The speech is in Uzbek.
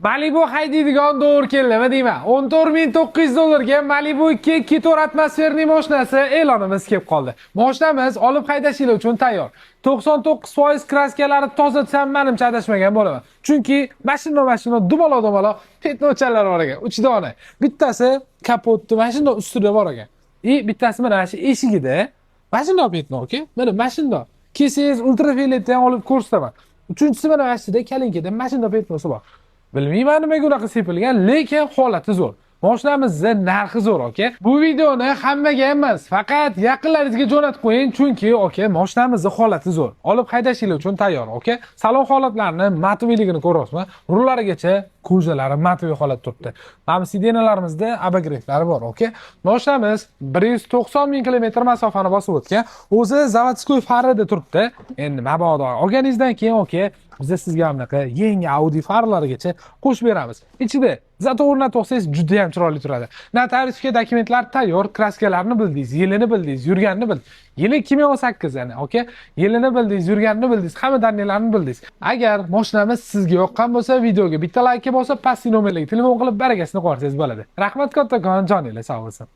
Malibu haydaydigan dovr keldimi deyman. 14.900 dollarga Malibu 2 to'rt atmosferli mashinasi e'lonimiz kelib qoldi. Mashinamiz olib haydashinglar uchun tayyor. 99% kraskalari toza desam menimcha adashmagan bo'laman. Chunki mashina dumaloq petnochalar bor ekan. 3 dona. Bittasi kapotda, mashina ustida bor ekan. Bittasi mana shu eshigida mashina petno, okey? Mana mashina. Kelsangiz ultrafioletdan olib ko'rsataman. Uchinchisi mana aslida kalinkada mashina petnosi bor. Bilmayman nimaga unaqa sepilgan, lekin holati zo'r. Mashinamizning narxi zo'r, okey? Bu videoni hammaga emas, faqat yaqinlaringizga jo'natib qo'ying, chunki okey, mashinamizning holati zo'r. Olib haydashinglar uchun tayyor, okey? Salon holatlarini, matoviyligini ko'ryapsizmi? Rullarigacha ko'jalari matoviy holatda turibdi. Mana sidenalarimizda abagretlari bor, okey? Mashinamiz 190 ming kilometr masofani bosib o'tgan. O'zi zavodskoy farida turibdi. Endi mabodo olganingizdan keyin, okey, biz sizga bunaqa yangi Audi farlarigacha qo'shib beramiz. Ichida zato o'rnatsangiz juda ham chiroyli turadi. Notariusga dokumentlar tayyor, kraskalarni bildingiz, yilini bildingiz, yurganini bildingiz. Yili 2018 yani, okey? Yilini bildingiz, yurganini bildingiz, hamma daniylarni bildingiz. Agar mashinamiz sizga yoqqan bo'lsa, videoga bitta like bo'lsa, pastki nomerlarga telefon qilib barakasini qo'ysangiz bo'ladi. Rahmat kattakon, joningiz sog' bo'lsin.